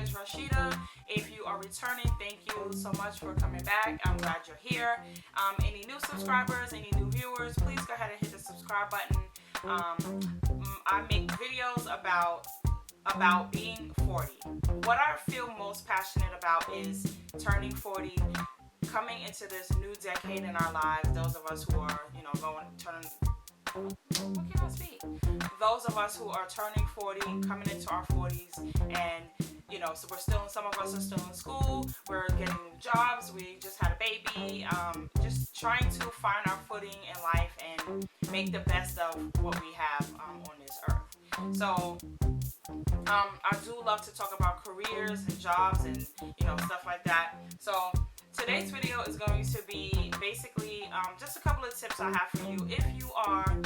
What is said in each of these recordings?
is Rashida. If you are returning, thank you so much for coming back. I'm glad you're here. Any new subscribers, any new viewers, please go ahead and hit the subscribe button. I make videos about being 40. What I feel most passionate about is turning 40, coming into this new decade in our lives. Those of us who are, what can I speak? Those of us who are turning 40, coming into our 40s, and so some of us are still in school, we're getting new jobs, we just had a baby, just trying to find our footing in life and make the best of what we have on this earth. So I do love to talk about careers and jobs and stuff like that. So today's video is going to be basically just a couple of tips I have for you. If you are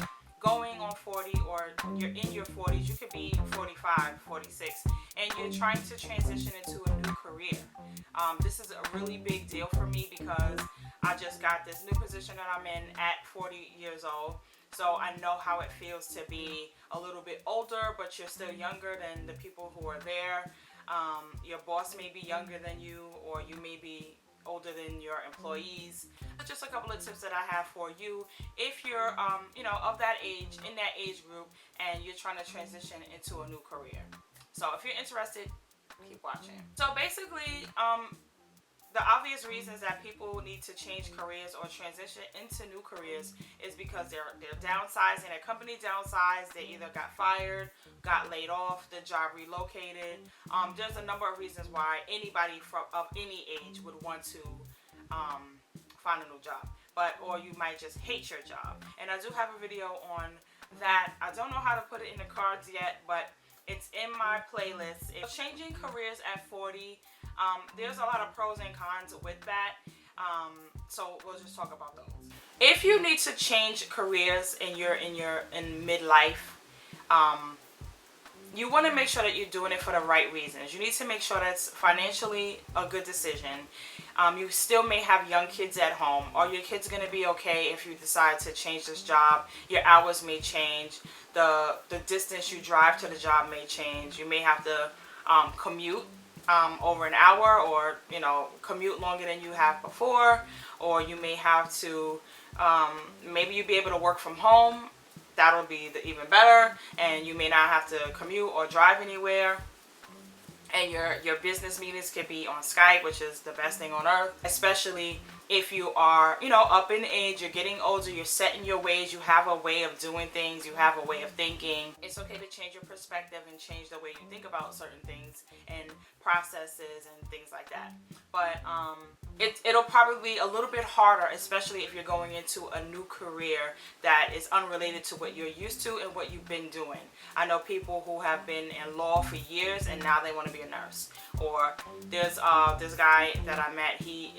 going on 40 or you're in your 40s, you could be 45, 46, and you're trying to transition into a new career. This is a really big deal for me because I just got this new position that I'm in at 40 years old. So I know how it feels to be a little bit older, but you're still younger than the people who are there. Your boss may be younger than you, or you may be older than your employees. Just a couple of tips that I have for you if you're of that age, in that age group, and you're trying to transition into a new career. So if you're interested, keep watching. So basically, the obvious reasons that people need to change careers or transition into new careers is because they're downsizing. Their company downsized. They either got fired, got laid off, the job relocated. There's a number of reasons why anybody of any age would want to find a new job, or you might just hate your job. And I do have a video on that. I don't know how to put it in the cards yet, but it's in my playlist. Changing careers at 40. There's a lot of pros and cons with that. So we'll just talk about those. If you need to change careers in midlife, you want to make sure that you're doing it for the right reasons. You need to make sure that's financially a good decision. You still may have young kids at home. Are your kids going to be okay if you decide to change this job? Your hours may change. The distance you drive to the job may change. You may have to commute over an hour, or commute longer than you have before, or you may have to maybe you'll be able to work from home. That'll be even better, and you may not have to commute or drive anywhere. And your business meetings could be on Skype, which is the best thing on earth, especially if you are, up in age, you're getting older, you're set in your ways, you have a way of doing things, you have a way of thinking. It's okay to change your perspective and change the way you think about certain things and processes and things like that. But it'll probably be a little bit harder, especially if you're going into a new career that is unrelated to what you're used to and what you've been doing. I know people who have been in law for years and now they want to be a nurse. Or there's this guy that I met. He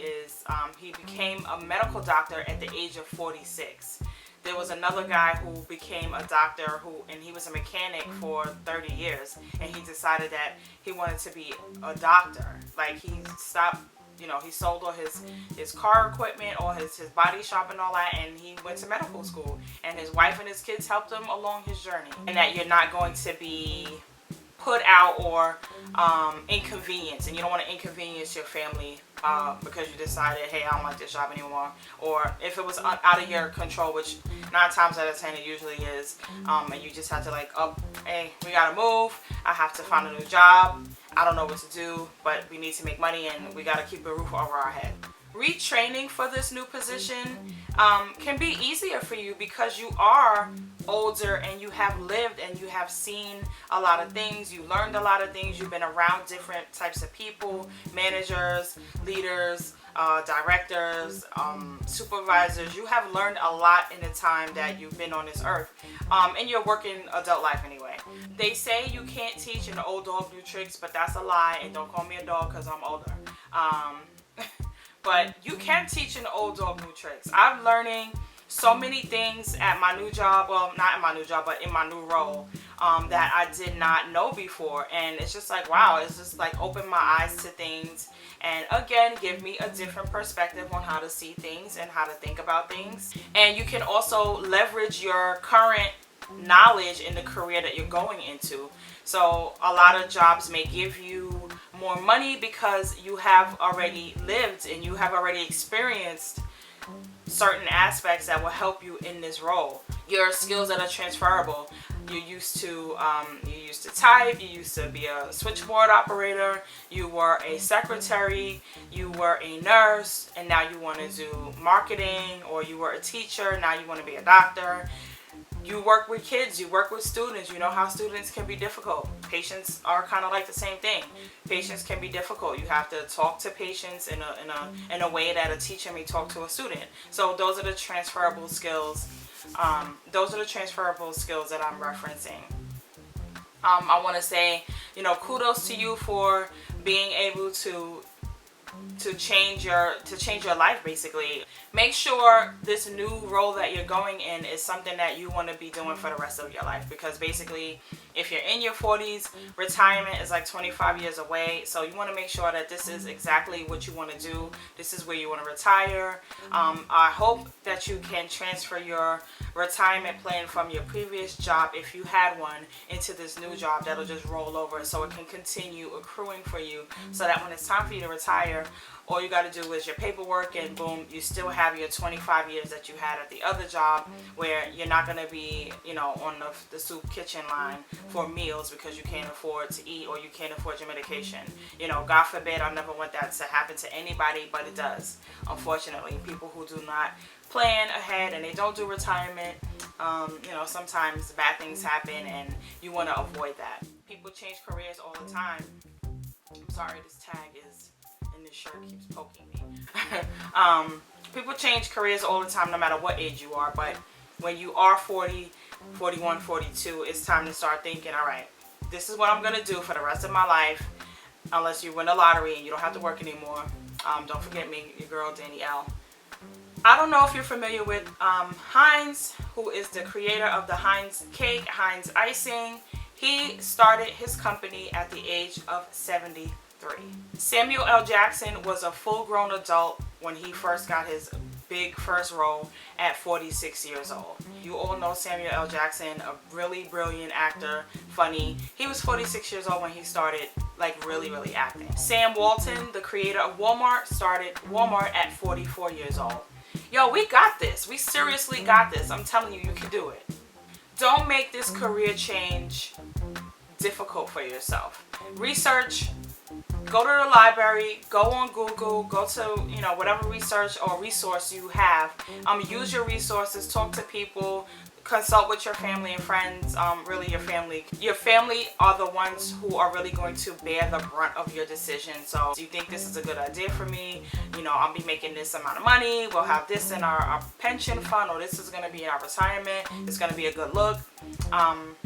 became a medical doctor at the age of 46. There was another guy who became a doctor and he was a mechanic for 30 years, and he decided that he wanted to be a doctor. Like, he stopped, he sold all his car equipment, all his body shop and all that, and he went to medical school, and his wife and his kids helped him along his journey. And that you're not going to be put out or inconvenience, and you don't want to inconvenience your family because you decided, hey, I don't like this job anymore. Or if it was out of your control, which 9 times out of 10 it usually is, and you just have to hey, we gotta move, I have to find a new job, I don't know what to do, but we need to make money and we gotta keep a roof over our head. Retraining for this new position can be easier for you because you are older and you have lived and you have seen a lot of things. You learned a lot of things. You've been around different types of people, managers, leaders, directors, supervisors. You have learned a lot in the time that you've been on this earth, in your working adult life anyway. They say you can't teach an old dog new tricks, but that's a lie, and don't call me a dog because I'm older. But you can teach an old dog new tricks. I'm learning so many things at my new job, well, not at my new job, but in my new role, that I did not know before. And it's just like, wow, it's just like opened my eyes to things, and again, give me a different perspective on how to see things and how to think about things. And you can also leverage your current knowledge in the career that you're going into. So a lot of jobs may give you more money because you have already lived and you have already experienced certain aspects that will help you in this role. Your skills that are transferable. You used to type, you used to be a switchboard operator, you were a secretary, you were a nurse, and now you want to do marketing, or you were a teacher, now you want to be a doctor. You work with kids, you work with students, you know how students can be difficult. Patients are kind of like the same thing. Patients can be difficult. You have to talk to patients in a way that a teacher may talk to a student. So those are the transferable skills. Those are the transferable skills that I'm referencing. I want to say, kudos to you for being able to change your life. Basically, make sure this new role that you're going in is something that you want to be doing for the rest of your life, because basically if you're in your 40s, retirement is like 25 years away. So you want to make sure that this is exactly what you want to do. This is where you want to retire. I hope that you can transfer your retirement plan from your previous job, if you had one, into this new job that'll just roll over, so it can continue accruing for you, so that when it's time for you to retire, all you got to do is your paperwork, and boom, you still have your 25 years that you had at the other job, where you're not going to be, on the soup kitchen line for meals because you can't afford to eat, or you can't afford your medication. God forbid, I never want that to happen to anybody, but it does. Unfortunately, people who do not plan ahead and they don't do retirement, sometimes bad things happen, and you want to avoid that. People change careers all the time. I'm sorry, this tag is, and this shirt keeps poking me. People change careers all the time, no matter what age you are. But when you are 40, 41, 42, it's time to start thinking, all right, this is what I'm going to do for the rest of my life, unless you win the lottery and you don't have to work anymore. Don't forget me, your girl, Danny L. I don't know if you're familiar with Heinz, who is the creator of the Heinz cake, Heinz icing. He started his company at the age of 73. Samuel L. Jackson was a full-grown adult when he first got his big first role at 46 years old. You all know Samuel L. Jackson, a really brilliant actor, funny. He was 46 years old when he started really acting. Sam Walton, the creator of Walmart, started Walmart at 44 years old. Yo, we got this. We seriously got this. I'm telling you, you can do it. Don't make this career change difficult for yourself. Research. Go to the library, go on Google, go to, whatever research or resource you have. Use your resources, talk to people, consult with your family and friends. Really, your family. Your family are the ones who are really going to bear the brunt of your decision. So, do you think this is a good idea for me? I'll be making this amount of money. We'll have this in our pension fund, or this is going to be in our retirement. It's going to be a good look.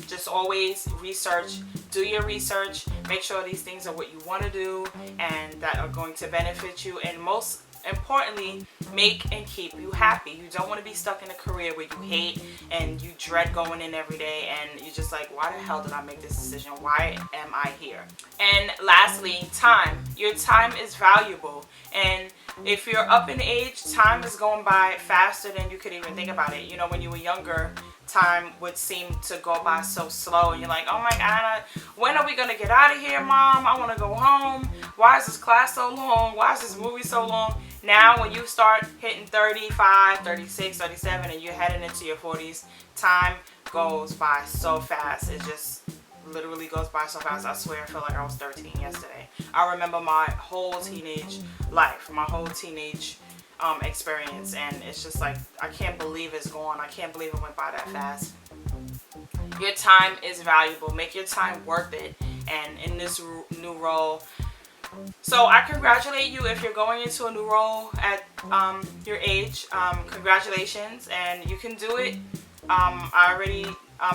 Just always research. Do your research. Make sure these things are what you want to do and that are going to benefit you. And most importantly, make and keep you happy. You don't want to be stuck in a career where you hate and you dread going in every day, and you're just like, why the hell did I make this decision? Why am I here? And lastly, time. Your time is valuable, and if you're up in age, time is going by faster than you could even think about it. When you were younger, time would seem to go by so slow, and you're like, oh my God, when are we gonna get out of here, Mom? I want to go home. Why is this class so long? Why is this movie so long? Now when you start hitting 35, 36, 37, and you're heading into your 40s, time goes by so fast. It just literally goes by so fast. I swear, I feel like I was 13 yesterday. I remember my whole teenage life, my whole teenage experience, and it's just like, I can't believe it's gone. I can't believe it went by that fast. Your time is valuable. Make your time worth it. And in this new role, so I congratulate you if you're going into a new role at your age. Congratulations, and you can do it. I already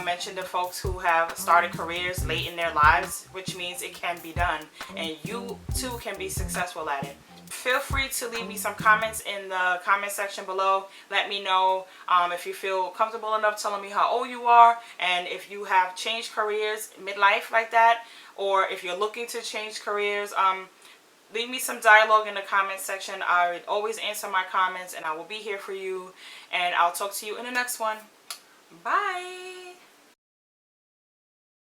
mentioned the folks who have started careers late in their lives, which means it can be done, and you too can be successful at it. Feel free to leave me some comments in the comment section below. Let me know if you feel comfortable enough telling me how old you are, and if you have changed careers midlife like that, or if you're looking to change careers. Leave me some dialogue in the comment section. I would always answer my comments, and I will be here for you, and I'll talk to you in the next one. Bye.